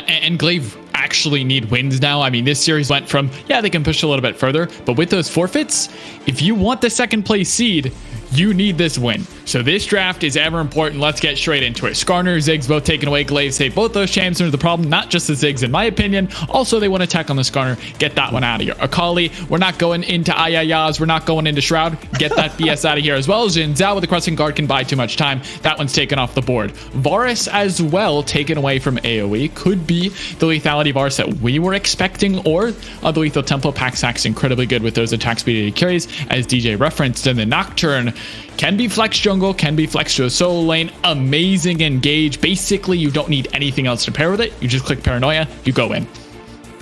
Yeah, and Glaive actually need wins now. I mean, this series went from, yeah, they can push a little bit further, but with those forfeits, if you want the second place seed, you need this win. So this draft is ever important. Let's get straight into it. Skarner, Ziggs both taken away. Glaive say both those champs are the problem, not just the Ziggs in my opinion. Also, they want to attack on the Skarner. Get that one out of here. Akali, we're not going into Ayayas. We're not going into Shroud. Get that BS out of here as well. Jin Zhao with the Crescent Guard can buy too much time. That one's taken off the board. Varus as well, taken away from AOE. Could be the lethality Varus that we were expecting, or the lethal tempo. Paxax incredibly good with those attack speed carries, as DJ referenced. And the Nocturne can be flex jungle, can be flex to a solo lane. Amazing engage. Basically, you don't need anything else to pair with it. You just click Paranoia, you go in.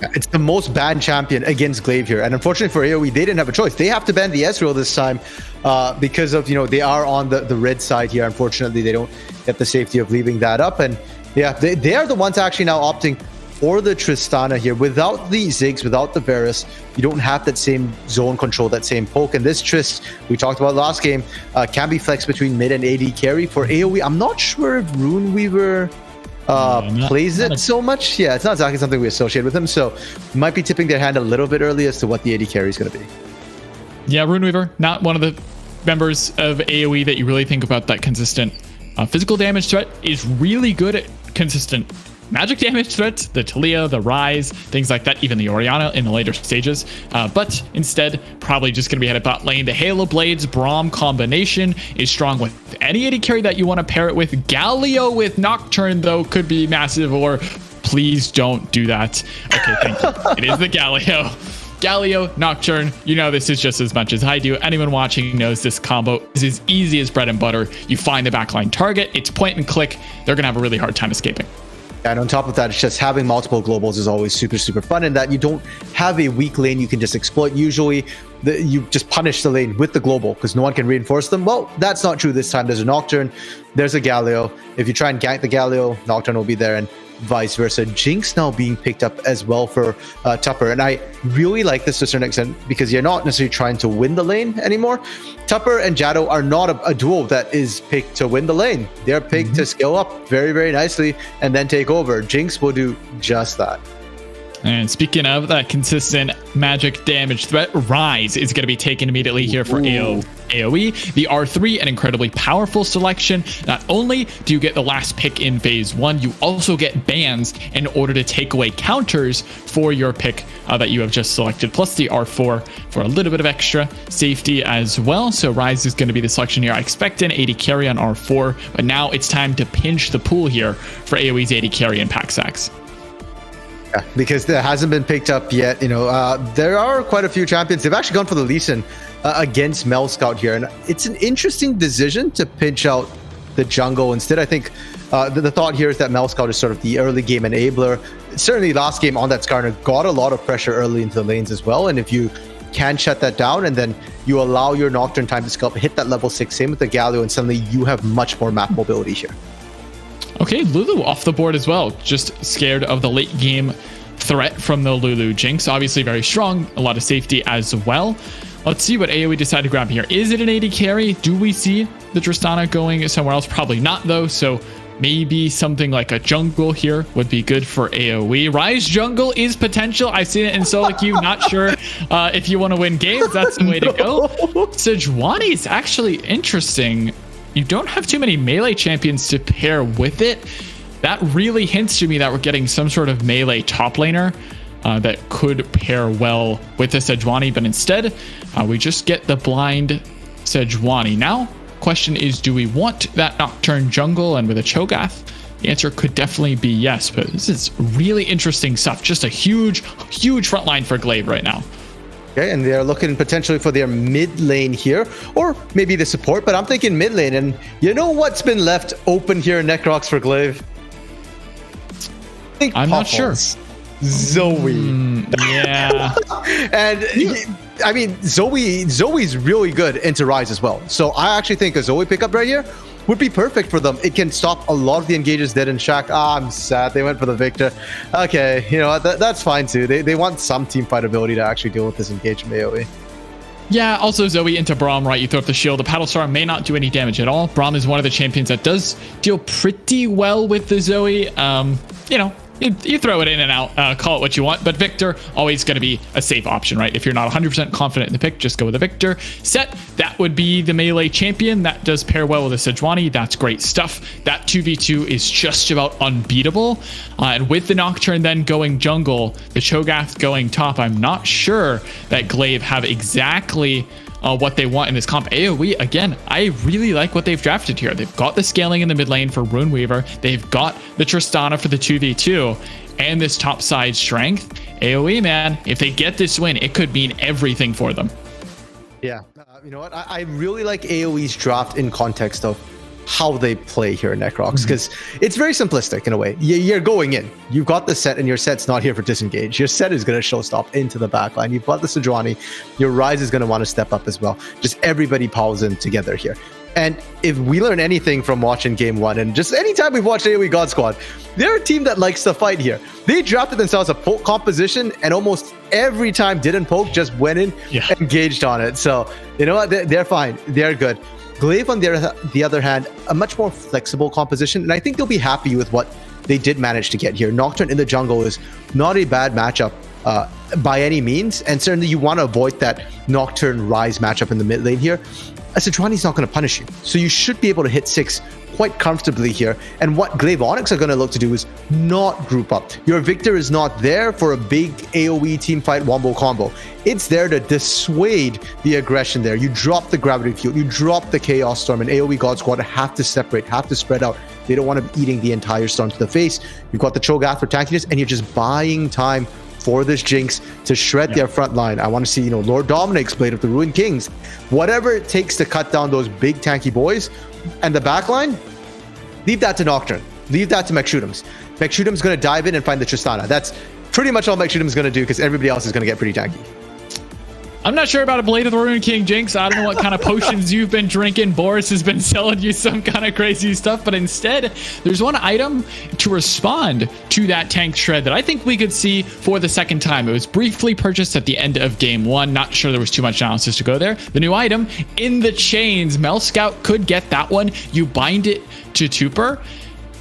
It's the most banned champion against Glaive here. And unfortunately for AOE, they didn't have a choice. They have to ban the Ezreal this time because of, they are on the red side here. Unfortunately, they don't get the safety of leaving that up. And yeah, they are the ones actually now opting for the Tristana here. Without the Ziggs, without the Varus, you don't have that same zone control, that same poke. And this Trist, we talked about last game, can be flexed between mid and AD carry. For AOE, I'm not sure if Runeweaver plays it so much. Yeah, it's not exactly something we associate with him. So might be tipping their hand a little bit early as to what the AD carry is going to be. Yeah, Runeweaver, not one of the members of AOE that you really think about that consistent physical damage threat. Is really good at consistent magic damage threats, the Talia, the Rise, things like that, even the Orianna in the later stages. But instead, probably just going to be headed bot lane. The Halo Blades Braum combination is strong with any AD carry that you want to pair it with. Galio with Nocturne, though, could be massive, or please don't do that. Okay, thank you. It is the Galio. Galio, Nocturne, this is just as much as I do. Anyone watching knows this combo is as easy as bread and butter. You find the backline target, it's point and click. They're going to have a really hard time escaping. And on top of that, it's just having multiple globals is always super, super fun, in that you don't have a weak lane you can just exploit. Usually, you just punish the lane with the global because no one can reinforce them. Well, that's not true this time. There's a Nocturne, there's a Galio. If you try and gank the Galio, Nocturne will be there, and vice versa. Jinx now being picked up as well for Tupper. And I really like this to a certain extent because you're not necessarily trying to win the lane anymore. Tupper and Jado are not a duo that is picked to win the lane. They're picked to scale up very, very nicely and then take over. Jinx will do just that. And speaking of that consistent magic damage threat, Rise is going to be taken immediately here for AOE. The R3, an incredibly powerful selection. Not only do you get the last pick in phase 1, you also get bans in order to take away counters for your pick that you have just selected, plus the R4 for a little bit of extra safety as well. So Rise is going to be the selection here. I expect an AD carry on R4, but now it's time to pinch the pool here for AOE's AD carry and Paxax. Yeah, because that hasn't been picked up yet. There are quite a few champions. They've actually gone for the Lee Sin against Mel Scout here, and it's an interesting decision to pinch out the jungle instead. I think the thought here is that Mel Scout is sort of the early game enabler. Certainly last game on that Skarner got a lot of pressure early into the lanes as well, and if you can shut that down and then you allow your Nocturne time to scalp, hit that level 6, same with the Galio, and suddenly you have much more map mobility here. Okay, Lulu off the board as well. Just scared of the late game threat from the Lulu Jinx. Obviously very strong, a lot of safety as well. Let's see what AOE decide to grab here. Is it an AD carry? Do we see the Tristana going somewhere else? Probably not though. So maybe something like a jungle here would be good for AOE. Rise jungle is potential. I've seen it in solo queue. Not sure if you want to win games. That's the way to go. Sejuani is actually interesting. You don't have too many melee champions to pair with it. That really hints to me that we're getting some sort of melee top laner that could pair well with the Sejuani, but instead we just get the blind Sejuani. Now, question is, do we want that Nocturne jungle and with a Cho'Gath? The answer could definitely be yes, but this is really interesting stuff. Just a huge, huge front line for Glaive right now. Okay, and they're looking potentially for their mid lane here, or maybe the support, but I'm thinking mid lane. And you know what's been left open here in Necrox for Glaive? I'm not sure. Zoe. Yeah. And I mean, Zoe's really good into Rise as well. So I actually think a Zoe pickup right here would be perfect for them. It can stop a lot of the engages dead in Shack. I'm sad they went for the Victor. Okay, that's fine too. They want some team fight ability to actually deal with this engage from AOE. Yeah, also Zoe into Braum, right? You throw up the shield. The Paddle Star may not do any damage at all. Braum is one of the champions that does deal pretty well with the Zoe. You throw it in and out, call it what you want, but Victor always going to be a safe option, right? If you're not 100% confident in the pick, just go with the Victor. Set, that would be the melee champion. That does pair well with the Sejuani. That's great stuff. That 2v2 is just about unbeatable. And with the Nocturne then going jungle, the Cho'Gath going top, I'm not sure that Glaive have exactly what they want in this comp. AOE, again, I really like what they've drafted here. They've got the scaling in the mid lane for Rune Weaver. They've got the Tristana for the 2v2 and this top side strength. AOE, man, if they get this win, it could mean everything for them. Yeah, you know what? I really like AOE's draft in context of how they play here in Necrox, because it's very simplistic in a way. You're going in, you've got the set, and your set's not here for disengage. Your set is going to showstop into the backline. You've got the Sejuani, your Ryze is going to want to step up as well. Just everybody piles in together here. And if we learn anything from watching game one, and just anytime we've watched AOE God Squad, they're a team that likes to fight here. They drafted themselves a poke composition, and almost every time didn't poke, just went in, engaged on it. So, you know what? They're fine. They're good. Glaive, on the other hand, a much more flexible composition, and I think they'll be happy with what they did manage to get here. Nocturne in the jungle is not a bad matchup by any means, and certainly you want to avoid that Nocturne Ryze matchup in the mid lane here. Sejuani's not going to punish you, so you should be able to hit 6 quite comfortably here. And what Glaive Onyx are going to look to do is not group up. Your Victor is not there for a big AOE team fight wombo combo. It's there to dissuade the aggression there. You drop the Gravity Field, you drop the Chaos Storm, and AOE God Squad have to separate, have to spread out. They don't want to be eating the entire storm to the face. You've got the Cho'Gath for tankiness, and you're just buying time for this Jinx to shred their front line. I want to see, you know, Lord Dominic's Blade of the Ruined Kings. Whatever it takes to cut down those big tanky boys. And the backline, leave that to Nocturne. Leave that to McShootums. McShootums going to dive in and find the Tristana. That's pretty much all McShootums going to do, because everybody else is going to get pretty tanky. I'm not sure about a Blade of the Ruined King, Jinx. I don't know what kind of potions you've been drinking. Boris has been selling you some kind of crazy stuff, but instead, there's one item to respond to that tank shred that I think we could see for the second time. It was briefly purchased at the end of game one. Not sure there was too much analysis to go there. The new item, in the chains. Mel Scout could get that one. You bind it to Tuper,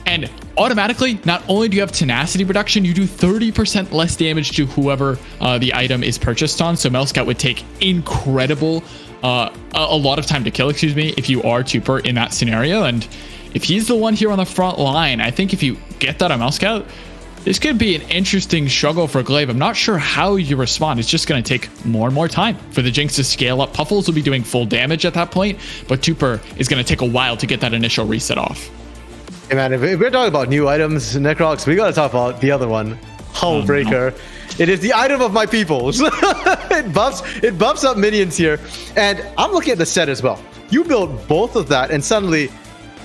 and automatically, not only do you have tenacity reduction, you do 30% less damage to whoever the item is purchased on. So Mel Scout would take incredible, a lot of time to kill, excuse me, if you are Tuper in that scenario. And if he's the one here on the front line, I think if you get that on Mel Scout, this could be an interesting struggle for Glaive. I'm not sure how you respond. It's just going to take more and more time for the Jinx to scale up. Puffles will be doing full damage at that point, but Tuper is going to take a while to get that initial reset off. Hey man, if we're talking about new items, Necrox, we gotta talk about the other one, Hullbreaker. No. It is the item of my peoples. it buffs up minions here, and I'm looking at the set as well. You build both of that, and suddenly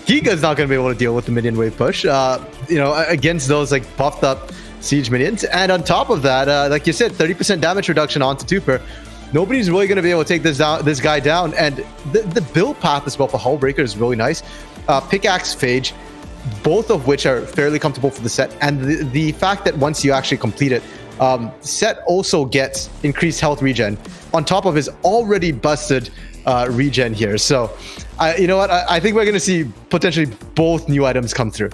Giga's not gonna be able to deal with the minion wave push. You know, against those like buffed up siege minions, and on top of that, like you said, 30% damage reduction onto Tuper. Nobody's really going to be able to take this guy down, and the build path as well for Hullbreaker is really nice. Pickaxe Phage, both of which are fairly comfortable for the set, and the fact that once you actually complete it, set also gets increased health regen on top of his already busted regen here. So you know what, I think we're going to see potentially both new items come through.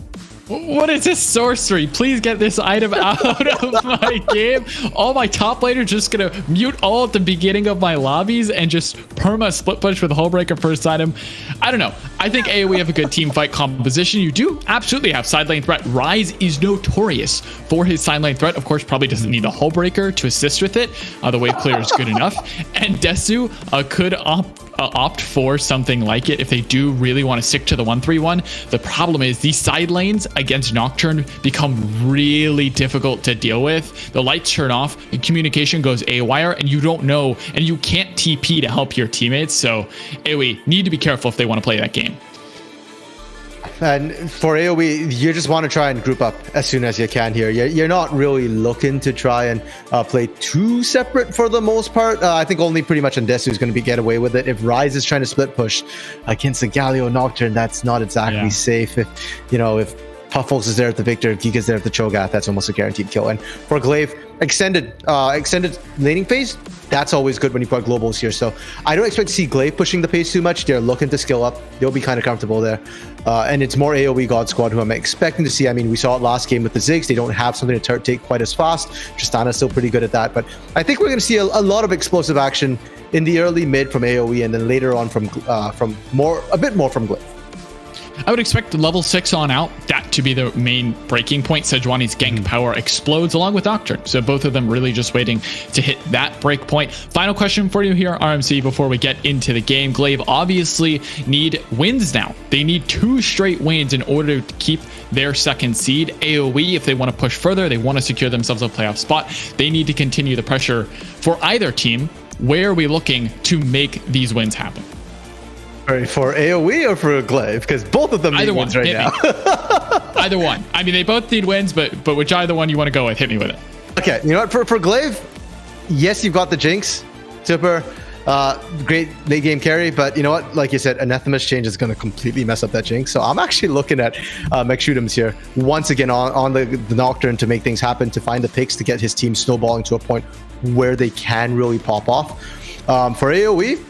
What is this sorcery? Please get this item out of my game. All my top laners just gonna mute all at the beginning of my lobbies and just perma split push with Hullbreaker first item. I don't know. I think AOE have a good team fight composition. You do absolutely have side lane threat. Ryze is notorious for his side lane threat. Of course, probably doesn't need the Hullbreaker to assist with it. The wave clear is good enough. And Desu could opt for something like it if they do really want to stick to the 1-3-1. The problem is these side lanes against Nocturne become really difficult to deal with. The lights turn off, the communication goes AWire, and you don't know, and you can't TP to help your teammates. So AOE need to be careful if they want to play that game. And for AOE, you just want to try and group up as soon as you can here. You're not really looking to try and play two separate for the most part. I think only pretty much Ndesu is going to get away with it. If Ryze is trying to split push against the Galio Nocturne, that's not exactly safe. If Puffles is there at the Victor, Giga's there at the Cho'Gath. That's almost a guaranteed kill. And for Glaive, extended laning phase, that's always good when you've got globals here. So I don't expect to see Glaive pushing the pace too much. They're looking to skill up. They'll be kind of comfortable there. And it's more AoE God Squad who I'm expecting to see. I mean, we saw it last game with the Ziggs. They don't have something to take quite as fast. Tristana's still pretty good at that. But I think we're going to see a lot of explosive action in the early mid from AoE, and then later on from a bit more from Glaive. I would expect level 6 on out, that to be the main breaking point. Sejuani's gank power explodes along with Nocturne. So both of them really just waiting to hit that break point. Final question for you here, RMC, before we get into the game. Glaive obviously need wins now. They need 2 straight wins in order to keep their second seed. AoE, if they want to push further, they want to secure themselves a playoff spot, they need to continue the pressure for either team. Where are we looking to make these wins happen? For AoE or for Glaive? Because both of them need wins right now. Either one. I mean, they both need wins, but which either one you want to go with? Hit me with it. Okay, you know what? For Glaive, yes, you've got the Jinx. Super. Great late game carry, but you know what? Like you said, Anathema's change is going to completely mess up that Jinx. So I'm actually looking at McShootums here once again on the Nocturne to make things happen, to find the picks, to get his team snowballing to a point where they can really pop off. For AoE,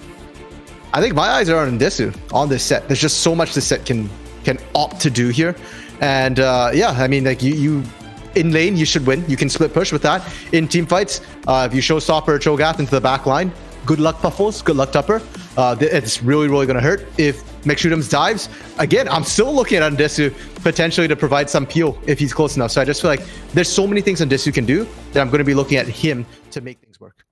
I think my eyes are on Ndesu on this set. There's just so much this set can opt to do here. And yeah, I mean, like you in lane, you should win. You can split push with that. In team fights, if you showstopper or Cho'Gath into the back line, good luck Puffles, good luck Tupper. It's really going to hurt. If McShootums dives, again, I'm still looking at Ndesu potentially to provide some peel if he's close enough. So I just feel like there's so many things Ndesu can do that I'm going to be looking at him to make things work.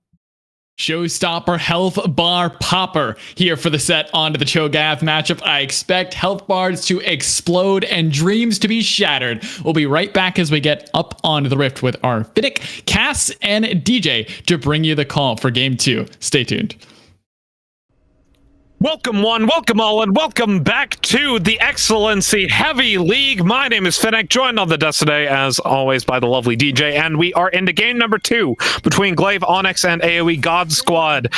Showstopper health bar popper here for the set onto the Cho'Gath matchup. I expect health bars to explode and dreams to be shattered. We'll be right back as we get up onto the rift with our Finnick, Cass, and DJ to bring you the call for game 2. Stay tuned. Welcome one, welcome all, and welcome back to the Excellency Heavy League. My name is Finnick, joined on the desk today, as always, by the lovely DJ, and we are into game number 2 between Glaive, Onyx, and AoE God Squad.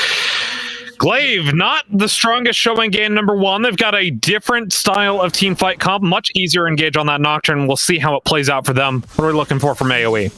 Glaive, not the strongest showing game number 1. They've got a different style of team fight comp, much easier to engage on that Nocturne. We'll see how it plays out for them. What are we looking for from AoE?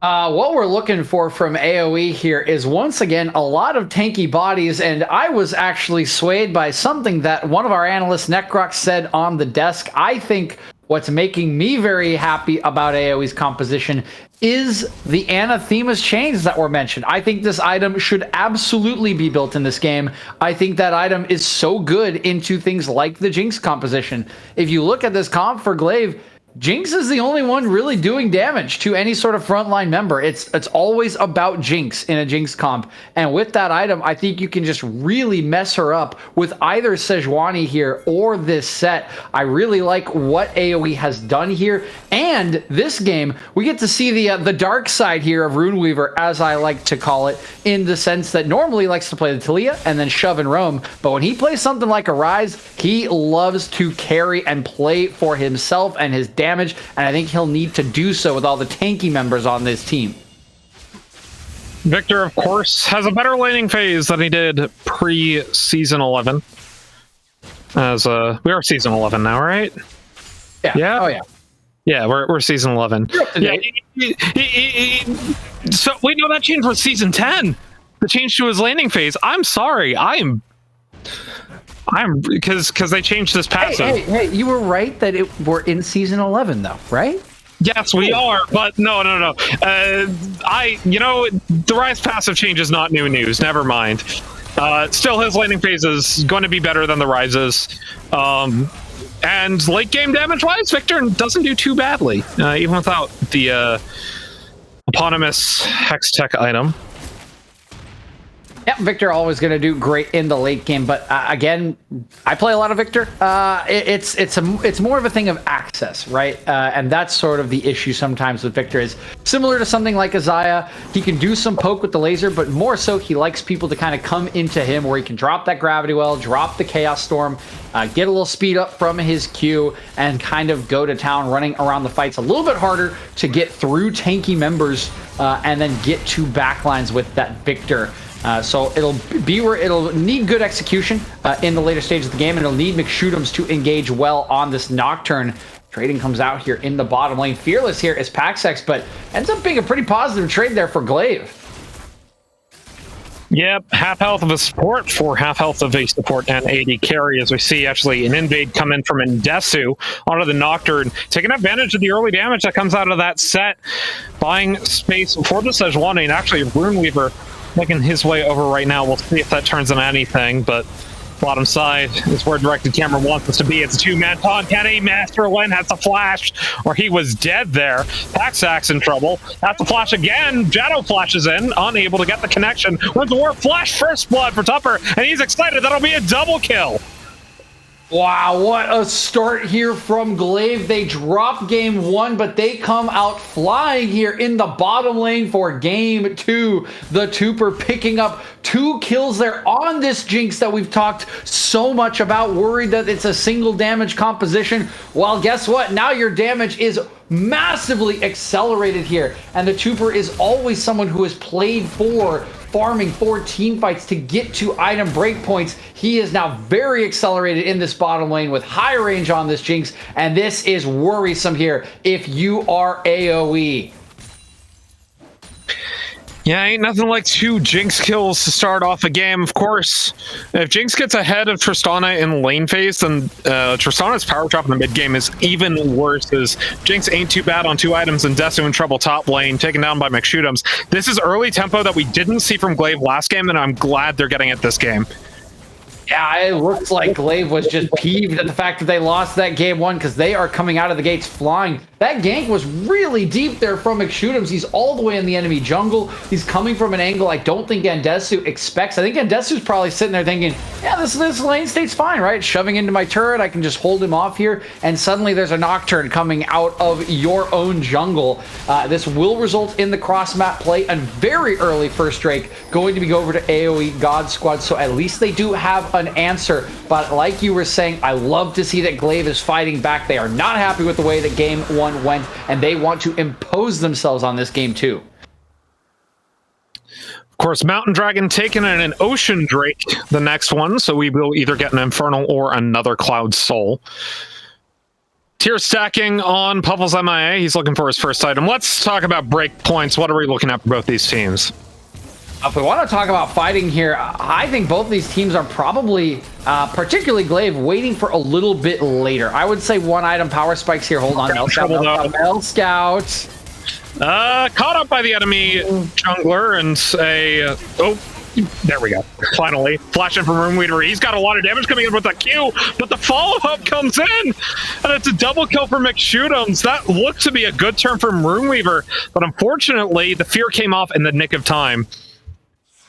What we're looking for from AoE here is, once again, a lot of tanky bodies, and I was actually swayed by something that one of our analysts, Necrox, said on the desk. I think what's making me very happy about AoE's composition is the Anathema's chains that were mentioned. I think this item should absolutely be built in this game. I think that item is so good into things like the Jinx composition. If you look at this comp for Glaive, Jinx is the only one really doing damage to any sort of frontline member. It's always about Jinx in a Jinx comp. And with that item, I think you can just really mess her up with either Sejuani here or this set. I really like what AoE has done here. And this game, we get to see the dark side here of Runeweaver, as I like to call it, in the sense that normally he likes to play the Talia and then shove and roam. But when he plays something like a Rise, he loves to carry and play for himself and his damage, and I think he'll need to do so with all the tanky members on this team. Victor, of course, has a better laning phase than he did pre-Season 11. As we are Season 11 now, right? Yeah. Yeah. Oh, yeah. Yeah, we're Season 11. Yeah. So we know that changed with Season 10. The change to his laning phase. I'm sorry. I'm because they changed this passive. Hey, you were right that we're in Season 11, though, right? Yes, we are, but no. The Rise passive change is not new news. Never mind. Still, his laning phase is going to be better than the Rise's. And late game damage-wise, Victor doesn't do too badly, even without the eponymous Hex Tech item. Yeah, Victor always going to do great in the late game, but again, I play a lot of Victor. It's more of a thing of access, right? And that's sort of the issue sometimes with Victor. Is similar to something like Isaiah. He can do some poke with the laser, but more so he likes people to kind of come into him where he can drop that gravity well, drop the Chaos Storm, get a little speed up from his Q, and kind of go to town, running around the fights a little bit harder to get through tanky members and then get to backlines with that Victor. So it'll need good execution in the later stages of the game, and it'll need McShootums to engage well on this Nocturne. Trading comes out here in the bottom lane. Fearless here is Paxex, but ends up being a pretty positive trade there for Glaive. Yep, half health of a support for half health of a support and AD carry, as we see actually an invade come in from Indesu onto the Nocturne, taking advantage of the early damage that comes out of that set, buying space for the Sejuani, and actually Runeweaver making his way over right now. We'll see if that turns into anything, but bottom side is where Directed Camera wants us to be. It's a two-man taunt. Kenny Masterlin has the flash, or he was dead there. Paxax in trouble. Has the flash again. Shadow flashes in, unable to get the connection. Wins the war. Flash first blood for Tupper, and he's excited. That'll be a double kill. Wow, what a start here from Glaive. They drop game 1, but they come out flying here in the bottom lane for game 2. The Tuper picking up 2 kills there on this Jinx that we've talked so much about, worried that it's a single damage composition. Well, guess what? Now your damage is massively accelerated here, and the Tuper is always someone who has played for farming for team fights to get to item breakpoints. He is now very accelerated in this bottom lane with high range on this Jinx, and this is worrisome here if you are AOE. Yeah, ain't nothing like 2 Jinx kills to start off a game. Of course, if Jinx gets ahead of Tristana in lane phase, then Tristana's power drop in the mid game is even worse, as Jinx ain't too bad on 2 items and Desu in trouble top lane, taken down by McShootums. This is early tempo that we didn't see from Glaive last game, and I'm glad they're getting it this game. Yeah, it looks like Glaive was just peeved at the fact that they lost that game 1, because they are coming out of the gates flying. That gank was really deep there from McShootums. He's all the way in the enemy jungle. He's coming from an angle I don't think Andesu expects. I think Andesu's probably sitting there thinking, yeah, this lane state's fine, right? Shoving into my turret, I can just hold him off here. And suddenly there's a Nocturne coming out of your own jungle. This will result in the cross-map play, and very early first Drake going to be over to AOE God Squad. So at least they do have an answer. But like you were saying, I love to see that Glaive is fighting back. They are not happy with the way that game 1 went, and they want to impose themselves on this game 2. Of course, Mountain Dragon taking in an Ocean Drake, the next one, so we will either get an Infernal or another Cloud Soul. Tier stacking on Puffle's MIA. He's looking for his first item. Let's talk about break points. What are we looking at for both these teams? If we want to talk about fighting here, I think both these teams are probably, particularly Glaive, waiting for a little bit later. I would say 1 item power spikes here. Hold on, Mel Scout. Caught up by the enemy jungler and say, oh, there we go. Finally, flashing from Runeweaver. He's got a lot of damage coming in with the Q, but the follow-up comes in, and it's a double kill for McShootums. That looked to be a good turn from Runeweaver, but unfortunately, the fear came off in the nick of time.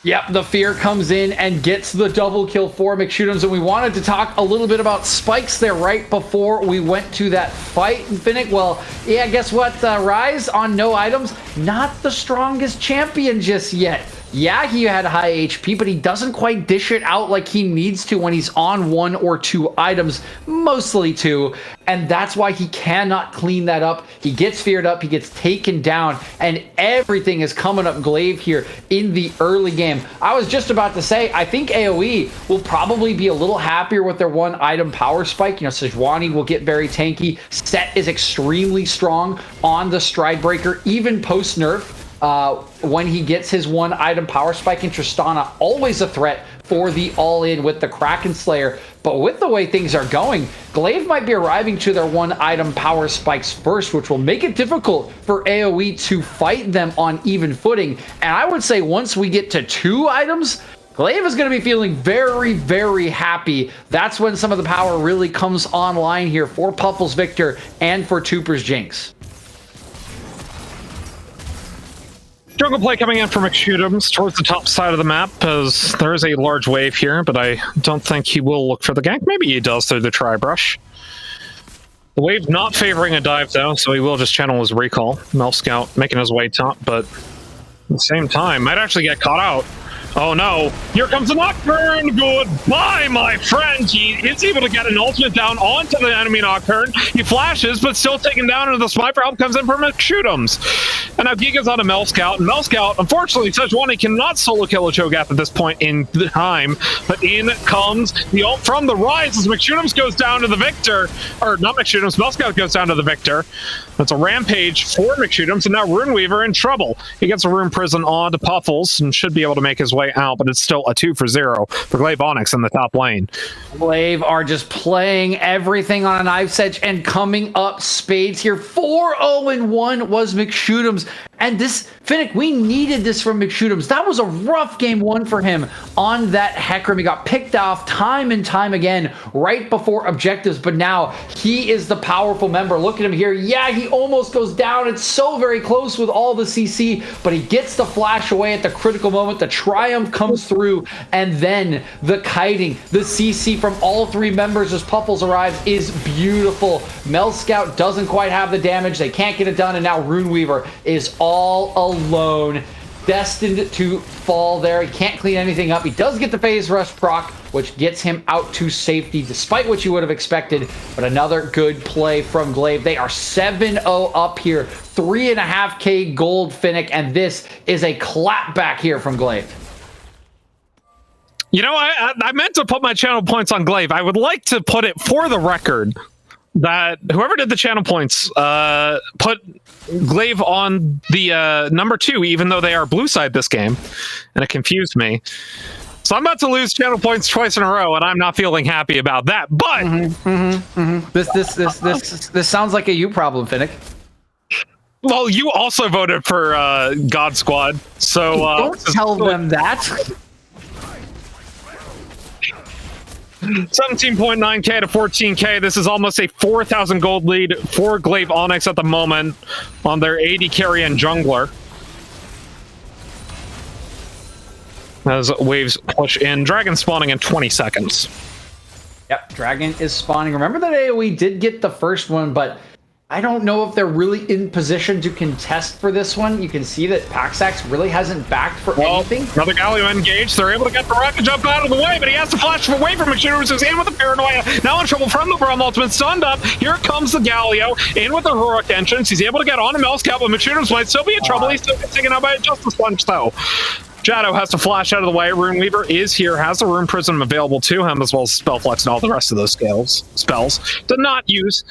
Yep, the fear comes in and gets the double kill for McShootums, and we wanted to talk a little bit about spikes there right before we went to that fight. Finnick, well, yeah, guess what? Rise on no items, not the strongest champion just yet. Yeah, he had high HP, but he doesn't quite dish it out like he needs to when he's on 1 or 2 items, mostly 2, and that's why he cannot clean that up. He gets feared up, he gets taken down, and everything is coming up Glaive here in the early game. I was just about to say, I think AOE will probably be a little happier with their 1 item power spike. You know, Sejuani will get very tanky. Set is extremely strong on the Stridebreaker, even post-nerf. When he gets his 1 item power spike in Tristana, always a threat for the all-in with the Kraken Slayer. But with the way things are going, Glaive might be arriving to their 1 item power spikes first, which will make it difficult for AOE to fight them on even footing. And I would say once we get to 2 items, Glaive is going to be feeling very, very happy. That's when some of the power really comes online here for Puffle's Victor and for Tuper's Jinx. Jungle play coming in for McShootums towards the top side of the map, as there is a large wave here, but I don't think he will look for the gank. Maybe he does through the tri-brush. The wave not favoring a dive, though, so he will just channel his recall. Mel Scout making his way top, but at the same time, might actually get caught out Oh no, here comes a Nocturne! Goodbye, my friend! He is able to get an ultimate down onto the enemy Nocturne. He flashes, but still taken down, and the sniper help comes in from McShoot'ems. And now Giga's on a Mel Scout, and Mel Scout, unfortunately, Sejuani cannot solo kill a Cho'Gath at this point in time, but in comes the ult from the Rise as McShoot'ems goes down to the Victor, or not McShoot'ems, Mel Scout goes down to the Victor. That's a rampage for McShoot'ems, and now Runeweaver in trouble. He gets a Rune Prison on to Puffles, and should be able to make his way out, but it's still a 2-for-0 for Glaive Onyx in the top lane. Glaive are just playing everything on a knife's edge and coming up spades here. 4-0-1 was McShoot'ems. And this, Finnick, we needed this from McShoot'ems. That was a rough game one for him on that Hecarim. He got picked off time and time again right before objectives, but now he is the powerful member. Look at him here. Yeah, he almost goes down. It's so very close with all the CC, but he gets the flash away at the critical moment. The Triumph comes through, and then the kiting, the CC from all three members as Puffles arrives is beautiful. Mel Scout doesn't quite have the damage. They can't get it done, and now Runeweaver is all alone, destined to fall there. He can't clean anything up. He does get the phase rush proc, which gets him out to safety, despite what you would have expected, but another good play from Glaive. They are 7-0 up here, 3.5k gold, Finnick, and this is a clapback here from Glaive. You know, I meant to put my channel points on Glaive. I would like to put it for the record that whoever did the channel points put Glaive on the number 2, even though they are blue side this game, and it confused me. So I'm about to lose channel points twice in a row, and I'm not feeling happy about that. But This sounds like a you problem, Finnick. Well, you also voted for God Squad, so don't tell them that. 17.9k to 14k. This is almost a 4,000 gold lead for Glaive Onyx at the moment on their AD carry and jungler. As waves push in, dragon spawning in 20 seconds. Yep, dragon is spawning. Remember that AOE did get the first one, but I don't know if they're really in position to contest for this one. You can see that Paxax really hasn't backed for anything. Another Galio engaged. They're able to get the rocket jump out of the way, but he has to flash away from McShoot'ems, who's in with the Paranoia. Now in trouble from the Brum ultimate, stunned up. Here comes the Galio, in with the heroic entrance. He's able to get on a Mel Scout, but McShoot'ems might still be in trouble. He's still getting taken out by a Justice Punch, though. Shadow has to flash out of the way. Runeweaver is here, has the Rune Prism available to him, as well as Spellflex and all the rest of those spells. Did not use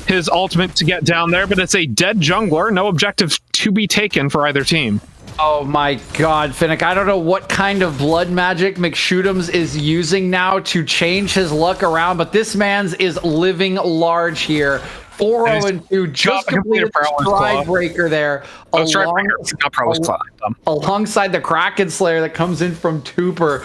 his ultimate to get down there, but it's a dead jungler. No objective to be taken for either team. Oh my god, Finnick, I don't know what kind of blood magic McShoot'ems is using now to change his luck around, but this man's is living large here. 4-0-2, just completed the Stride Breaker there. Alongside the Kraken Slayer that comes in from Tooper.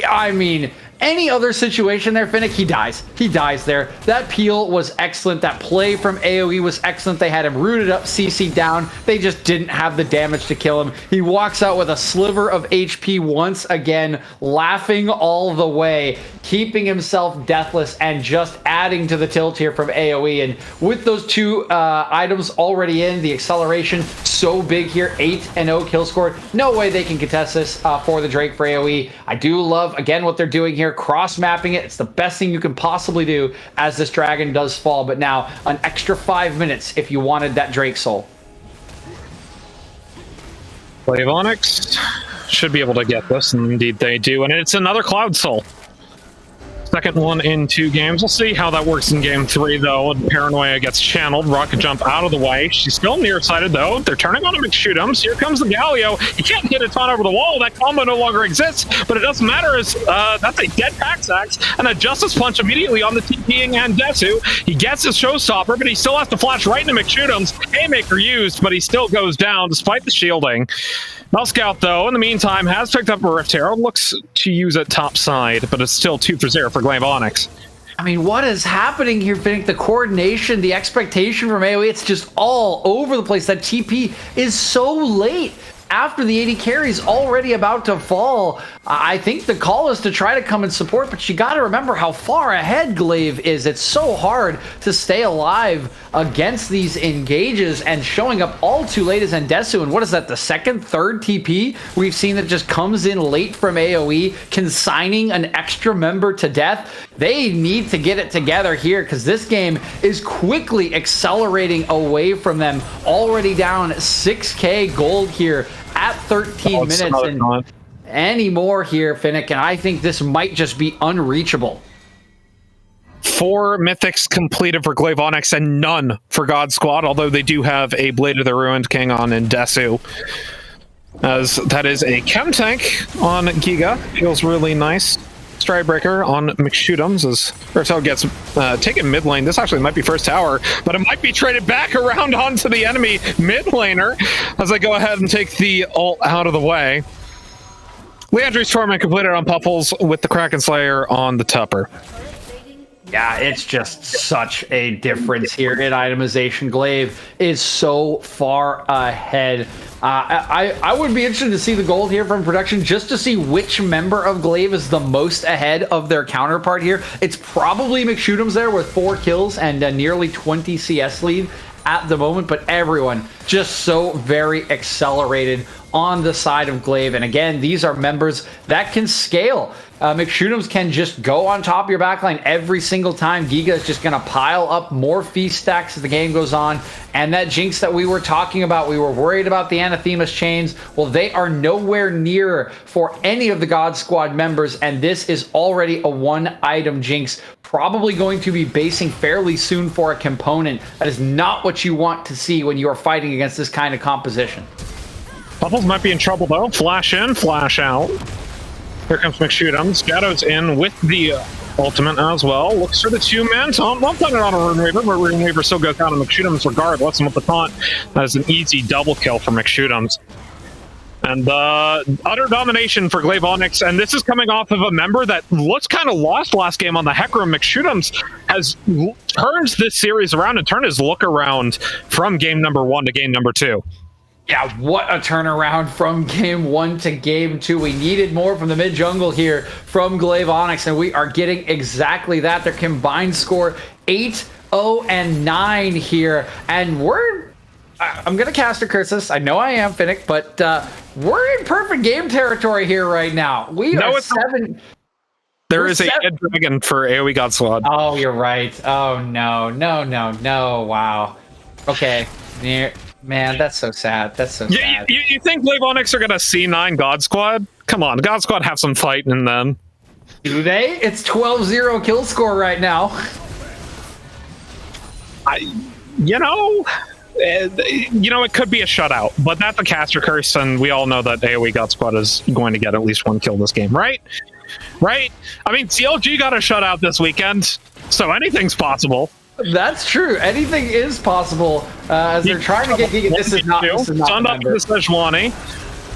I mean, any other situation there, Finnick, he dies. He dies there. That peel was excellent. That play from AOE was excellent. They had him rooted up, CC down. They just didn't have the damage to kill him. He walks out with a sliver of HP once again, laughing all the way, keeping himself deathless and just adding to the tilt here from AOE. And with those two items already in, the acceleration so big here, 8-0 kill score. No way they can contest this for the Drake for AOE. I do love, again, what they're doing here, cross-mapping it. It's the best thing you can possibly do as this dragon does fall. But now, an extra 5 minutes if you wanted that Drake soul. Glaive Onyx should be able to get this, and indeed they do. And it's another Cloud Soul. Second one in 2 games. We'll see how that works in game 3, though. Paranoia gets channeled. Rocket jump out of the way. She's still nearsighted, though. They're turning on a McShoot'ems. Here comes the Galio. He can't get a ton over the wall. That combo no longer exists, but it doesn't matter as that's a dead Paxax and a Justice Punch immediately on the TPing and Desu. He gets his Showstopper, but he still has to flash right into McShoot'ems. Haymaker used, but he still goes down despite the shielding. Mel Scout, though, in the meantime, has picked up a Rift Herald. Looks to use it top side, but it's still 2-0 for Glaive Onyx. I mean, what is happening here, Finnick? The coordination, the expectation from AOE, it's just all over the place. That TP is so late. after the 80 carry's already about to fall. I think the call is to try to come and support, but you got to remember how far ahead Glaive is. It's so hard to stay alive against these engages, and showing up all too late is Endesu. And what is that, the second, third TP we've seen that just comes in late from AOE, consigning an extra member to death? They need to get it together here, because this game is quickly accelerating away from them. Already down 6k gold here at 13 minutes, and any more here, Finnick, and I think this might just be unreachable. 4 mythics completed for Glaive Onyx and none for God Squad, although they do have a Blade of the Ruined King on Endesu, as that is a chem tank on Giga. Feels really nice. Stridebreaker on McShootums as Urtel gets taken mid lane. This actually might be first tower, but it might be traded back around onto the enemy mid laner as I go ahead and take the ult out of the way. Leandri's Torment completed on Puffles with the Kraken Slayer on the Tupper. Yeah, it's just such a difference here in itemization. Glaive is so far ahead. I would be interested to see the gold here from production, just to see which member of Glaive is the most ahead of their counterpart here. It's probably McShootums there with 4 kills and a nearly 20 CS lead at the moment, but everyone just so very accelerated on the side of Glaive. And again, these are members that can scale. McShootums can just go on top of your backline every single time. Giga is just going to pile up more feast stacks as the game goes on. And that Jinx that we were talking about, we were worried about the Anathema's chains. Well, they are nowhere near for any of the God Squad members, and this is already a 1-item Jinx, probably going to be basing fairly soon for a component. That is not what you want to see when you are fighting against this kind of composition. Puffles might be in trouble though. Flash in, flash out. Here comes McShootums. Shadow's in with the ultimate as well. Looks for the 2-man taunt. Won't put it on a Rune Weaver, but Rune Weaver still goes down to McShootums regardless. And with the taunt, that is an easy double kill for McShootums. And utter domination for Glaive Onyx. And this is coming off of a member that looks kind of lost last game on the Hecarim. McShootums has turned this series around and turned his look around from game number 1 to game number 2. Yeah, what a turnaround from game 1 to game 2. We needed more from the mid jungle here from Glaive Onyx, and we are getting exactly that. Their combined score 8-0-9 here, and I'm gonna cast a curses. I know I am, Finnick, but we're in perfect game territory here right now. There is a dead dragon for AOE God Squad. Oh, you're right. Oh no. Wow. Okay. Man, that's so sad. That's so sad. You think Glaive Onyx are going to C9 God Squad? Come on, God Squad have some fight in them. Do they? It's 12-0 kill score right now. It could be a shutout, but that's a caster curse, and we all know that AOE God Squad is going to get at least 1 kill this game, right? Right? I mean, CLG got a shutout this weekend, so anything's possible. That's true. Anything is possible as they're trying to get Giga. This is not Stunned up to the Sejuani.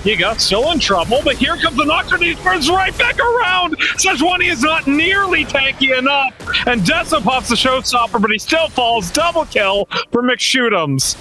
Giga still in trouble, but here comes the Nocturne. He turns right back around. Sejuani is not nearly tanky enough, and Dessa pops the showstopper, but he still falls. Double kill for McShootums.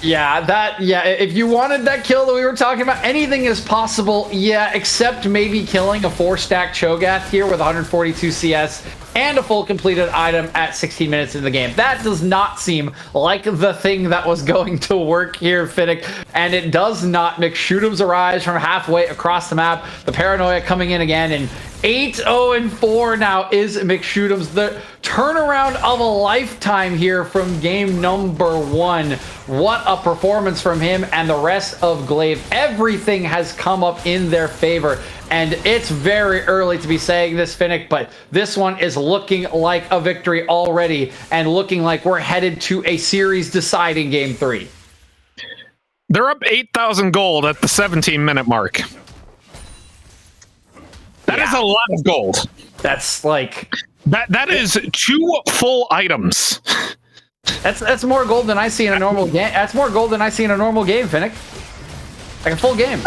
Yeah, if you wanted that kill that we were talking about, anything is possible, yeah, except maybe killing a 4-stack Cho'Gath here with 142 CS and a full completed item at 16 minutes into the game. That does not seem like the thing that was going to work here, Finnick, and it does not. McShootums arise from halfway across the map. The paranoia coming in again, and 8-0-4 now is McShootums. The turnaround of a lifetime here from game number 1. What a performance from him and the rest of Glaive. Everything has come up in their favor, and it's very early to be saying this, Finnick, but this one is looking like a victory already and looking like we're headed to a series deciding game 3. They're up 8,000 gold at the 17-minute mark. That is a lot of gold. That's like that is 2 full items. That's more gold than I see in a normal game. That's more gold than I see in a normal game, Finnick. Like a full game.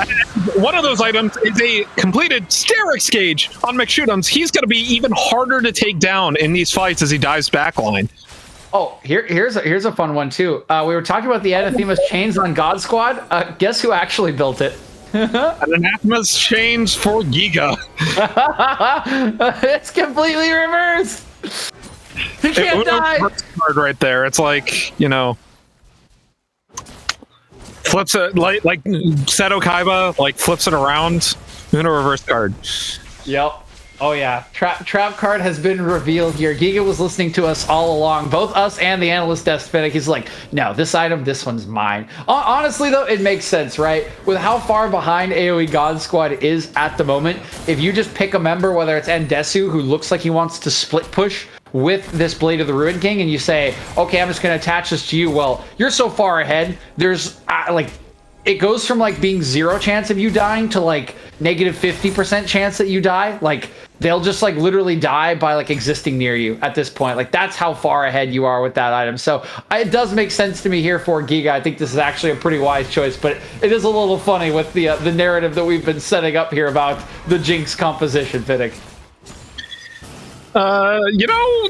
One of those items is a completed Sterix gauge on McShootums. He's going to be even harder to take down in these fights as he dives backline. Oh, here's a fun one too. We were talking about the Anathema's chains on God Squad. Guess who actually built it? An Anathema's chains for Giga. It's completely reversed. He can't die. Card right there. It's like, you know, flips it like Seto Kaiba, like flips it around in a reverse card. Yep. Oh yeah, trap card has been revealed here. Giga was listening to us all along, both us and the analyst desk. He's like, no, this item, this one's mine. Honestly though, it makes sense, right? With how far behind AOE God Squad is at the moment, if you just pick a member, whether it's Endesu, who looks like he wants to split push with this Blade of the Ruin King, and you say, okay, I'm just going to attach this to you. Well, you're so far ahead. There's it goes from like being 0 chance of you dying to like negative 50% chance that you die. Like they'll just like literally die by like existing near you at this point. Like that's how far ahead you are with that item. So it does make sense to me here for Giga. I think this is actually a pretty wise choice, but it is a little funny with the narrative that we've been setting up here about the Jinx composition, Finnick. You know,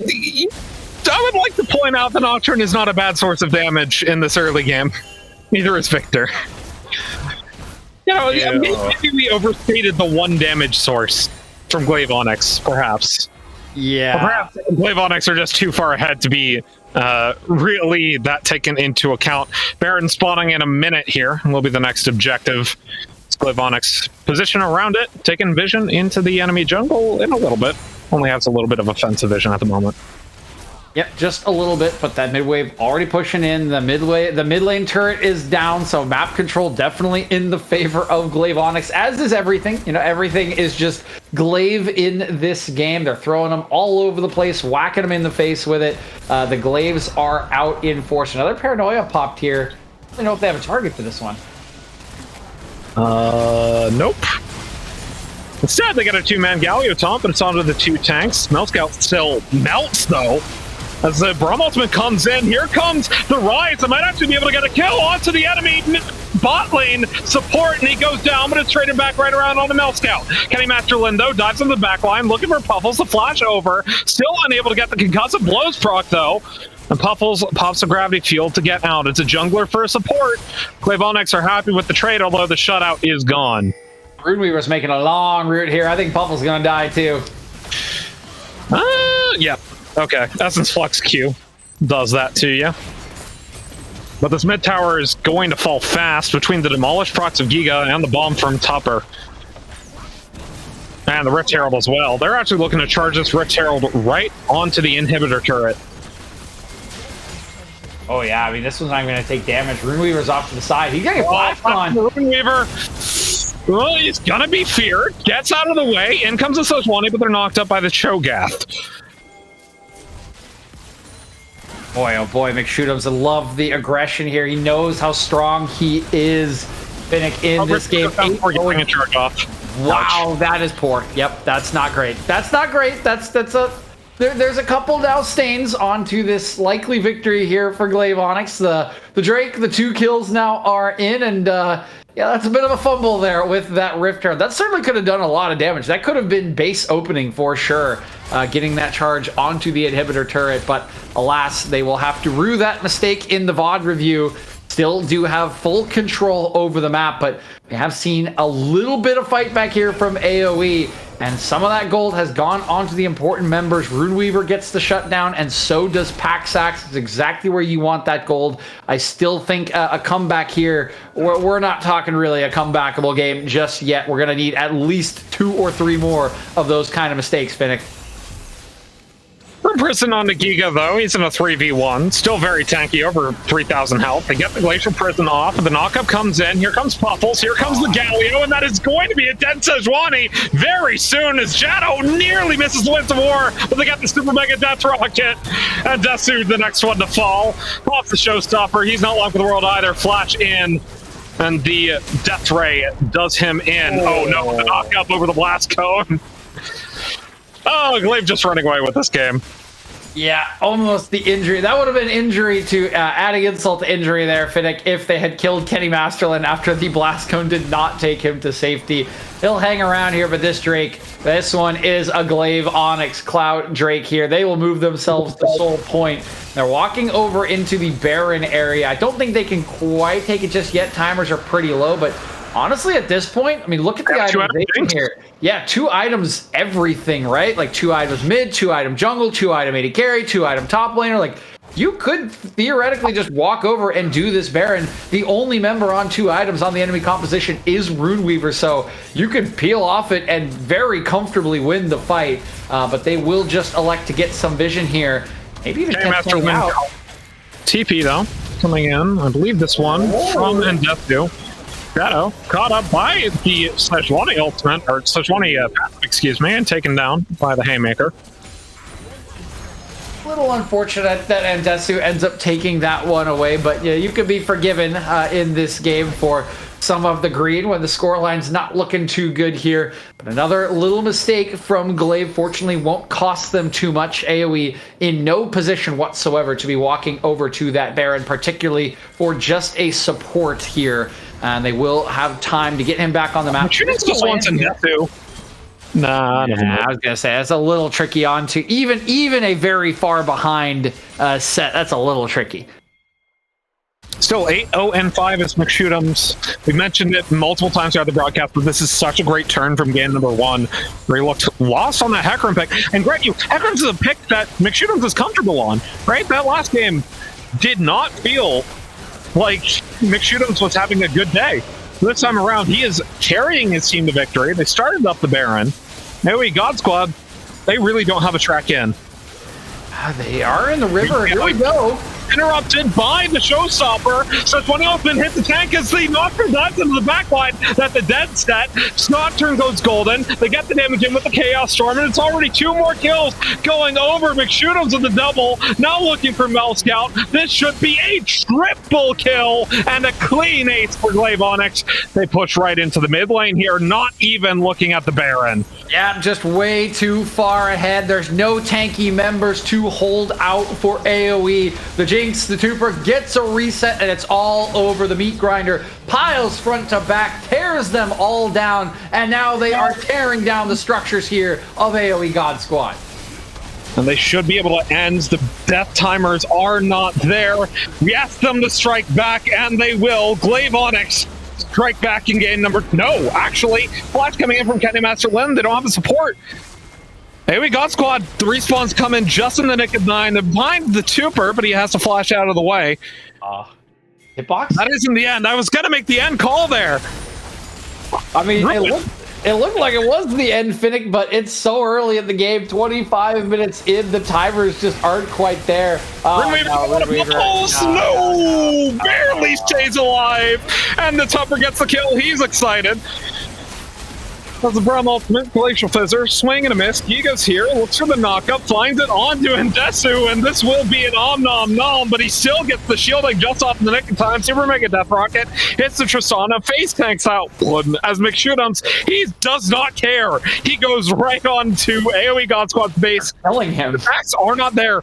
I would like to point out that Nocturne is not a bad source of damage in this early game. Neither is Victor. You know, maybe we overstated the 1 damage source from Glaive Onyx, perhaps. Yeah. Or perhaps Glaive Onyx are just too far ahead to be really that taken into account. Baron spawning in a minute here will be the next objective. Glaive Onyx position around it, taking vision into the enemy jungle in a little bit. Only has a little bit of offensive vision at the moment. Yep, just a little bit, but that mid wave already pushing in. The mid lane turret is down, so map control definitely in the favor of Glaive Onyx, as is everything. You know, everything is just Glaive in this game. They're throwing them all over the place, whacking them in the face with it. The Glaives are out in force. Another Paranoia popped here. I don't know if they have a target for this one. Nope. Instead, they got a 2-man Galio taunt, but it's onto the 2 tanks. Melt Scout still melts, though. As the Braum Ultimate comes in, here comes the Rise. I might actually be able to get a kill onto the enemy bot lane support, and he goes down, but it's traded back right around on the Melt Scout. Kenny Master Lindo dives into the back line, looking for Puffles to flash over. Still unable to get the concussive blows proc, though. And Puffles pops a gravity field to get out. It's a jungler for a support. Glaive Onyx are happy with the trade, although the shutout is gone. Runeweaver's making a long route here. I think Puffle's gonna die too. Yeah. Okay. Essence Flux Q does that to you. But this mid tower is going to fall fast between the demolished procs of Giga and the bomb from Tupper. And the Rift Herald as well. They're actually looking to charge this Rift Herald right onto the inhibitor turret. Oh yeah, I mean this one's not going to take damage. Runeweaver's off to the side. He's gonna get flashed on. Runeweaver, well, he's gonna be feared. Gets out of the way. In comes the Sejuani, but they're knocked up by the Cho'Gath. Boy, oh boy, McShootums love the aggression here. He knows how strong he is. Finnick in this game. Getting a charge off. Wow, that is poor. Yep, that's not great. That's not great. That's a. There's a couple now stains onto this likely victory here for Glaive Onyx. The Drake, the 2 kills now are in, and yeah, that's a bit of a fumble there with that Rift Herald. That certainly could have done a lot of damage. That could have been base opening for sure, getting that charge onto the inhibitor turret, but alas, they will have to rue that mistake in the VOD review. Still do have full control over the map, but we have seen a little bit of fight back here from AOE, and some of that gold has gone onto the important members. Runeweaver gets the shutdown, and so does Paxax. It's exactly where you want that gold. I still think a comeback here, we're not talking really a comebackable game just yet. We're going to need at least 2 or 3 more of those kind of mistakes, Finnick. From Prison on to Giga, though, he's in a 3v1. Still very tanky, over 3,000 health. They get the Glacial Prison off, and the knockup comes in. Here comes Puffles, here comes the Galio, and that is going to be a dead Sejuani very soon as Shadow nearly misses the Winds of War, but they got the Super Mega Death Rocket, and Desu, the next one to fall. Pops the Showstopper. He's not long for the world either. Flash in, and the Death Ray does him in. Oh no, the knockup over the Blast Cone. Oh, Glaive just running away with this game. Yeah, almost the injury. That would have been injury to adding insult to injury there, Finnick, if they had killed Kenny Masterland after the blast cone did not take him to safety. He'll hang around here, but this one is a Glaive Onyx Cloud Drake here. They will move themselves to Soul Point. They're walking over into the Baron area. I don't think they can quite take it just yet. Timers are pretty low, but honestly, at this point, I mean, look at the itemization here. Yeah, 2 items everything, right? Like 2 items mid, 2 item jungle, 2 item AD carry, 2 item top laner. Like, you could theoretically just walk over and do this Baron. The only member on 2 items on the enemy composition is Runeweaver, so you could peel off it and very comfortably win the fight. But they will just elect to get some vision here. Maybe even test something out. TP, though, coming in. I believe this one from Endeathdu. Shadow caught up by the Sejuani ultimate, or Sejuani passive, excuse me, and taken down by the Haymaker. A little unfortunate that Endesu ends up taking that one away, but yeah, you could be forgiven in this game for some of the green when the scoreline's not looking too good here. But another little mistake from Glaive fortunately won't cost them too much. AOE in no position whatsoever to be walking over to that Baron, particularly for just a support here. And they will have time to get him back on the map. Shouldn't just wants Endeathdu. Nah, I was gonna say that's a little tricky onto even a very far behind set. That's a little tricky. Still 8-0-5 is McShootums. We mentioned it multiple times throughout the broadcast, but this is such a great turn from game number 1, where he looked lost on that Hecarim pick. And grant you, Hecarim is a pick that McShootums is comfortable on, right? That last game did not feel like McShootums was having a good day. This time around, he is carrying his team to victory. They started up the Baron. AOE God Squad, they really don't have a track in. They are in the river. Here we go. Interrupted by the showstopper. So 20 Open hit the tank as the Nocturne dives into the backline. That the dead set. Nocturne goes golden. They get the damage in with the Chaos Storm, and it's already 2 more kills going over. McShootums with the double. Now looking for Mel Scout. This should be a triple kill and a clean ace for Glaive Onyx. They push right into the mid lane here, not even looking at the Baron. Yeah, just way too far ahead. There's no tanky members to hold out for AOE. The Jinx, the Trooper, gets a reset, and it's all over. The Meat Grinder piles front to back, tears them all down, and now they are tearing down the structures here of AOE God Squad. And they should be able to end. The death timers are not there. We asked them to strike back, and they will. Glaive Onyx strike back in game number... No, actually, flash coming in from Kenny Masterland. They don't have the support. AOE God Squad, the respawns come in just in the nick of 9. They're behind the Trooper, but he has to flash out of the way. Hitbox? That isn't the end. I was going to make the end call there. I mean, it looked like it was the end, Finnick, but it's so early in the game. 25 minutes in, the timers just aren't quite there. No! Barely stays alive! And the Tupper gets the kill. He's excited. That's the Brum Ultimate, Glacial Fizzer, swing and a miss. Giga's here, looks for the knockup, finds it onto Endesu, and this will be an om-nom-nom, but he still gets the shielding just off in the nick of time. Super Mega Death Rocket hits the Tristana, face tanks out as McShootums. He does not care. He goes right on to AOE God Squad's base. Killing him. The backs are not there.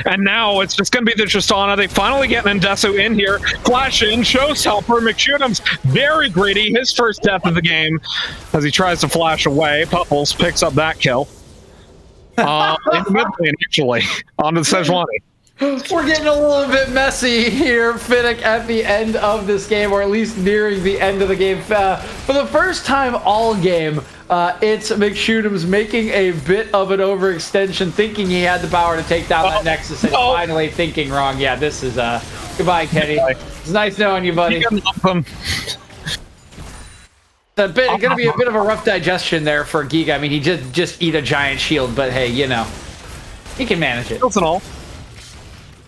And now it's just going to be the Tristana. They finally get Endesu in here. Flash in, showstopper. McShootums very greedy. His first death of the game as he tries to flash away. Puffles picks up that kill. In the mid lane, actually, onto the Sejuani. We're getting a little bit messy here, Finnick, at the end of this game, or at least nearing the end of the game. For the first time all game, it's McShootums making a bit of an overextension, thinking he had the power to take down that Nexus, and finally thinking wrong. Yeah, this is goodbye, Kenny. It's nice knowing you, buddy. It's gonna be a bit of a rough digestion there for Giga. I mean, he just eat a giant shield, but hey, you know, he can manage it. That's all.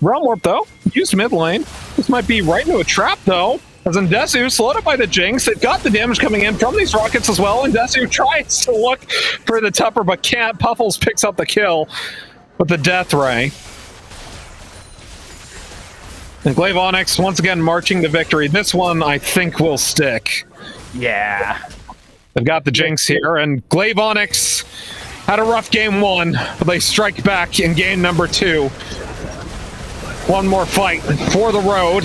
Realm Warp, though, used mid lane. This might be right into a trap, though. As Endesu, slowed up by the Jinx, they've got the damage coming in from these rockets as well. Endesu tries to look for the Tupper, but can't. Puffles picks up the kill with the Death Ray. And Glaive Onyx, once again, marching to victory. This one, I think, will stick. Yeah. They've got the Jinx here, and Glaive Onyx Had a rough game one, but they strike back in game number two. One more fight for the road.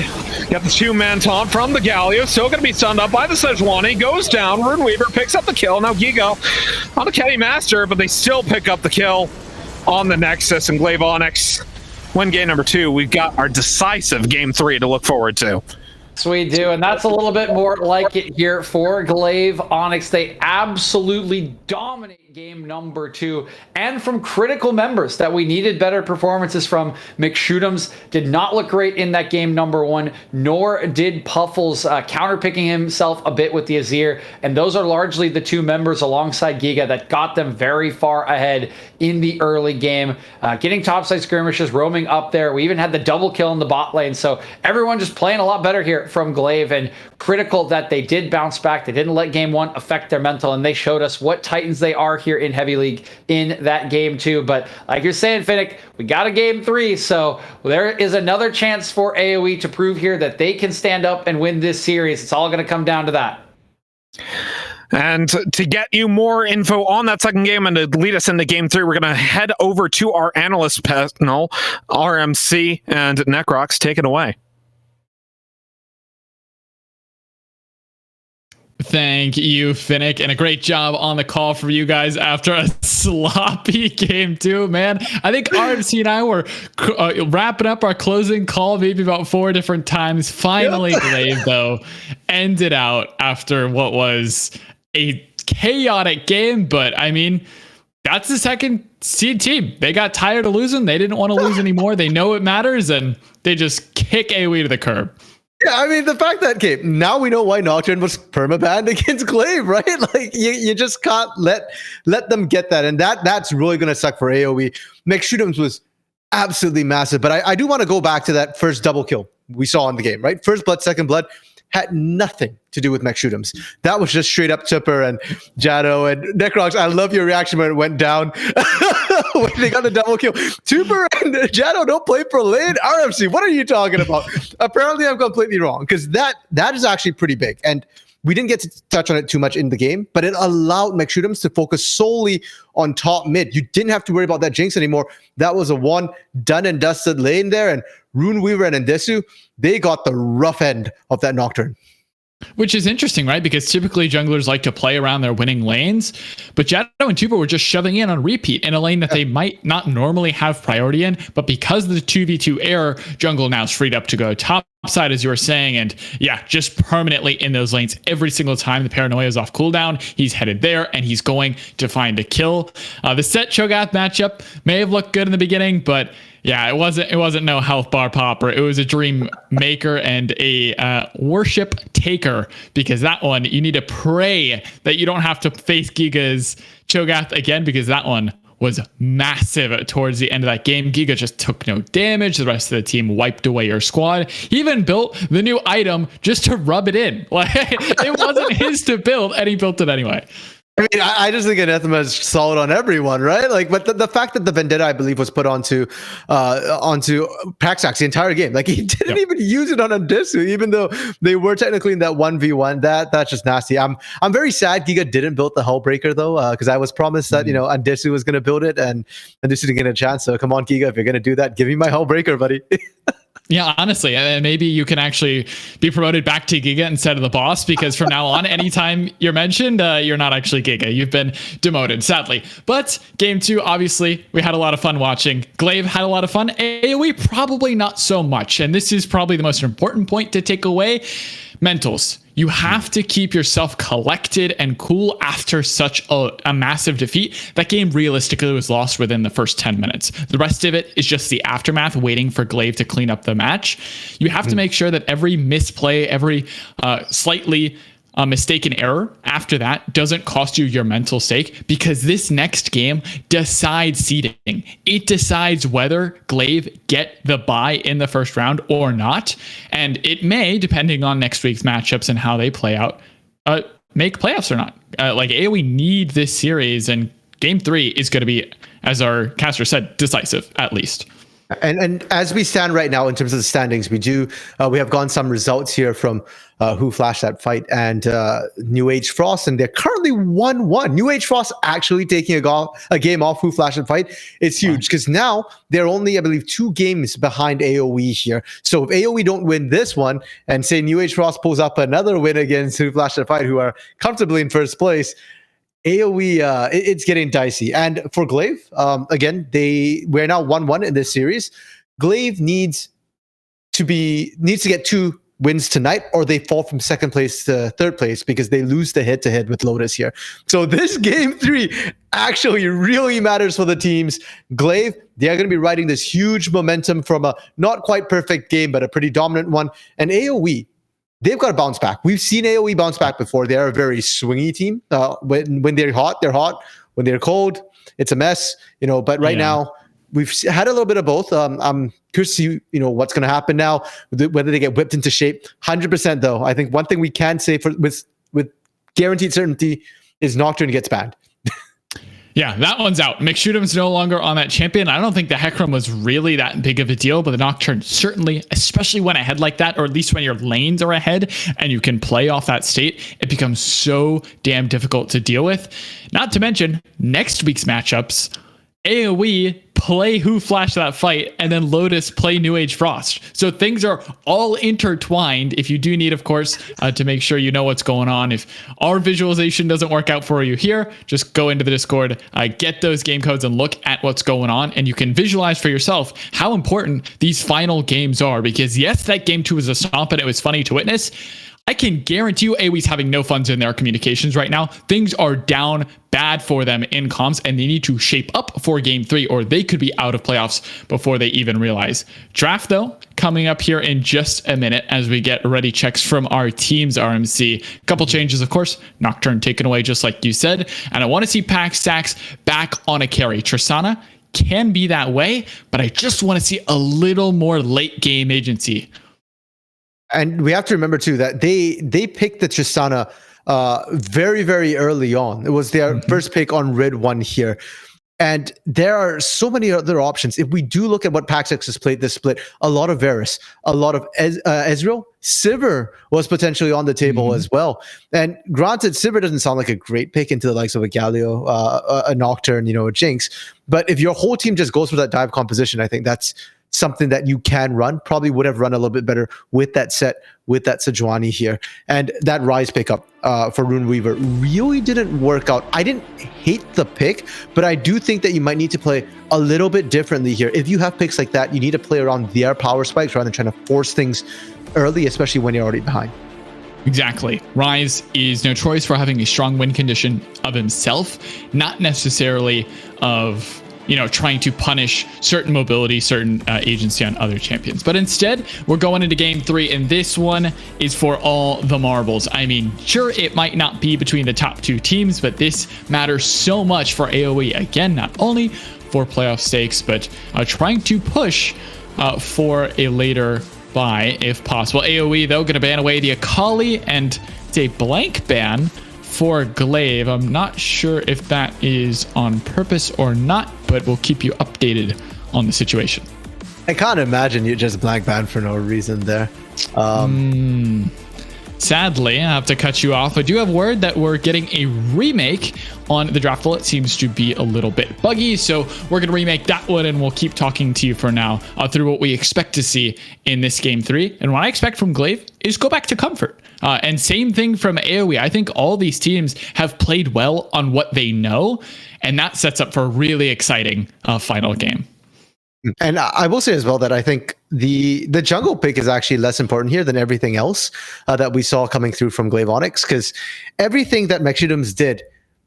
Got the two-man taunt from the Galio. Still going to be stunned up by the Sejuani. Goes down. Runeweaver picks up the kill. Now Giga on the Kenny Master, but they still pick up the kill on the Nexus. And Glaive Onyx win game number two. We've got our decisive game three to look forward to. Yes, we do, and that's a little bit more like it here for Glaive Onyx. They absolutely dominate game number two, and from critical members that we needed better performances from. McShootums did not look great in that game number one, nor did Puffles, counterpicking himself a bit with the Azir, and those are largely the two members alongside Giga that got them very far ahead in the early game, getting topside skirmishes, roaming up there. We even had the double kill in the bot lane, so everyone just playing a lot better here from Glaive, and critical that they did bounce back. They didn't let game one affect their mental, and they showed us what Titans they are here in Heavy League in that game two. But like you're saying, Finnick, we got a game three, so there is another chance for AOE to prove here that they can stand up and win this series. It's all going to come down to that. And to get you more info on that second game and to lead us into game three, we're going to head over to our analyst panel, RMC and Necrox. Take it away. Thank you, Finnick, and a great job on the call for you guys after a sloppy game two, man. I think RMC and I were wrapping up our closing call maybe about 4 different times. Finally, Glaive, though, ended out after what was a chaotic game, but I mean, that's the second seed team. They got tired of losing. They didn't want to lose anymore. They know it matters, and they just kick AOE to the curb. Yeah, I mean, the fact that, okay, now we know why Nocturne was permabanned against Glaive, right? Like, you just can't let them get that. And that's really going to suck for AoE. McShootums was absolutely massive. But I do want to go back to that first double kill we saw in the game, right? First blood, second blood had nothing to do with McShootums. That was just straight up Tipper and Jado and Necrox. I love your reaction when it went down. When they got the double kill. Tuber and Jado don't play for lane. RMC, what are you talking about? Apparently I'm completely wrong, because that is actually pretty big. And we didn't get to touch on it too much in the game, but it allowed McShootums to focus solely on top mid. You didn't have to worry about that Jinx anymore. That was a one done and dusted lane there, and Runeweaver and Ndesu, they got the rough end of that Nocturne. Which is interesting, right? Because typically junglers like to play around their winning lanes, but Jado and Tuba were just shoving in on repeat in a lane that they might not normally have priority in, but because of the 2v2 error, jungle now is freed up to go top side, as you were saying, and yeah, just permanently in those lanes every single time the paranoia is off cooldown. He's headed there, and he's going to find a kill. The Set Cho'Gath matchup may have looked good in the beginning, but yeah, it wasn't no health bar popper. It was a dream maker and a worship taker, because that one, you need to pray that you don't have to face Giga's Cho'Gath again, because that one was massive towards the end of that game. Giga just took no damage. The rest of the team wiped away your squad. He even built the new item just to rub it in. Like, it wasn't his to build, and he built it anyway. I mean, I just think Anathema is solid on everyone, right? Like, but the fact that the Vendetta, I believe, was put onto Paxax the entire game. Like, he didn't even use it on Ndesu, even though they were technically in that 1v1. That's just nasty. I'm very sad Giga didn't build the Hullbreaker, though, because I was promised that, Ndesu was going to build it, and Ndesu didn't get a chance. So come on, Giga, if you're going to do that, give me my Hullbreaker, buddy. Yeah, honestly, and maybe you can actually be promoted back to Giga instead of the boss, because from now on, anytime you're mentioned, you're not actually Giga. You've been demoted, sadly. But game two, obviously, we had a lot of fun watching. Glaive had a lot of fun. AOE, probably not so much. And this is probably the most important point to take away. Mentals. You have to keep yourself collected and cool after such a massive defeat. That game realistically was lost within the first 10 minutes. The rest of it is just the aftermath, waiting for Glaive to clean up the match. You have to make sure that every misplay, every slightly mistaken error after that doesn't cost you your mental stake, because this next game decides seeding. It decides whether Glaive get the bye in the first round or not, and it may, depending on next week's matchups and how they play out, make playoffs or not. Like, AOE need this series, and game three is going to be, as our caster said, decisive, at least. And as we stand right now in terms of the standings, we have gotten some results here from who flashed that fight and New Age Frost, and they're currently 1-1. New Age Frost actually taking a game off who flashed that fight. It's huge because now they're only, I believe, 2 games behind AOE here. So if AOE don't win this one, and say New Age Frost pulls up another win against who flashed that fight, who are comfortably in first place, AOE, it's getting dicey. And for Glaive, again, we're now 1-1 in this series. Glaive needs to get 2 wins tonight, or they fall from second place to third place because they lose the head-to-head with Lotus here. So this game 3 actually really matters for the teams. Glaive, they're going to be riding this huge momentum from a not quite perfect game, but a pretty dominant one. And AOE, they've got to bounce back. We've seen AOE bounce back before. They're a very swingy team. When they're hot, they're hot. When they're cold, it's a mess. But right now, we've had a little bit of both. I'm curious to see, what's going to happen now, whether they get whipped into shape. 100% though. I think one thing we can say with guaranteed certainty is Nocturne gets banned. Yeah, that one's out. McShoot'em's no longer on that champion. I don't think the Hecarim was really that big of a deal, but the Nocturne certainly, especially when ahead like that, or at least when your lanes are ahead and you can play off that state, it becomes so damn difficult to deal with. Not to mention, next week's matchups, AOE play who flashed that fight, and then Lotus play New Age Frost. So things are all intertwined. If you do need, of course, to make sure you know what's going on. If our visualization doesn't work out for you here, just go into the Discord, get those game codes and look at what's going on, and you can visualize for yourself how important these final games are. Because yes, that game 2 was a stomp and it was funny to witness. I can guarantee you AOE's having no funds in their communications right now. Things are down bad for them in comms, and they need to shape up for game 3, or they could be out of playoffs before they even realize. Draft, though, coming up here in just a minute as we get ready checks from our team's RMC. A couple changes, of course. Nocturne taken away, just like you said. And I want to see Pack Stacks back on a carry. Tristana can be that way, but I just want to see a little more late game agency. And we have to remember too that they picked the Tristana very, very early on. It was their first pick on Red 1 here. And there are so many other options. If we do look at what PAX has played this split, a lot of Varus, a lot of Ezreal, Sivir was potentially on the table as well. And granted, Sivir doesn't sound like a great pick into the likes of a Galio, a Nocturne, a Jinx. But if your whole team just goes for that dive composition, I think that's something that you can run. Probably would have run a little bit better with that set, with that Sejuani here. And that Rise pickup for Rune Weaver really didn't work out. I didn't hate the pick, but I do think that you might need to play a little bit differently here. If you have picks like that, you need to play around their power spikes rather than trying to force things early, especially when you're already behind. Exactly. Rise is notorious for having a strong win condition of himself, not necessarily of trying to punish certain mobility, certain agency on other champions. But instead, we're going into game 3, and this one is for all the marbles. I mean, sure, it might not be between the top 2 teams, but this matters so much for AOE. Again, not only for playoff stakes, but trying to push for a later bye if possible. AOE, though, going to ban away the Akali, and it's a blank ban for Glaive. I'm not sure if that is on purpose or not, but we'll keep you updated on the situation. I can't imagine you just blank ban for no reason there. Sadly, I have to cut you off. I do have word that we're getting a remake on the Draftful. It seems to be a little bit buggy, so we're going to remake that one, and we'll keep talking to you for now through what we expect to see in this game 3. And what I expect from Glaive is go back to comfort. And same thing from AOE. I think all these teams have played well on what they know, and that sets up for a really exciting final game. And I will say as well that I think the jungle pick is actually less important here than everything else that we saw coming through from Glaive Onyx, because everything that McShoot'ems did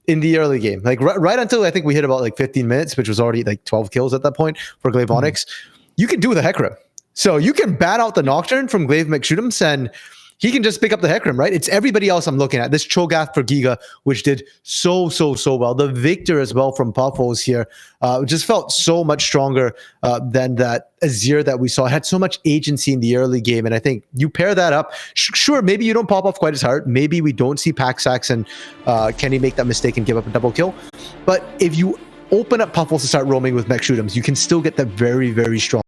in the early game, like right until I think we hit about like 15 minutes, which was already like 12 kills at that point for Glaive Onyx, you can do the Hecarim. So you can ban out the Nocturne from Glaive McShoot'ems, and he can just pick up the Hecarim, right? It's everybody else I'm looking at. This Cho'Gath for Giga, which did so well. The Victor as well from Puffles here just felt so much stronger than that Azir that we saw. It had so much agency in the early game, and I think you pair that up. Sure, maybe you don't pop off quite as hard. Maybe we don't see Paxax and Kenny make that mistake and give up a double kill. But if you open up Puffles to start roaming with McShoot'ems, you can still get that very, very strong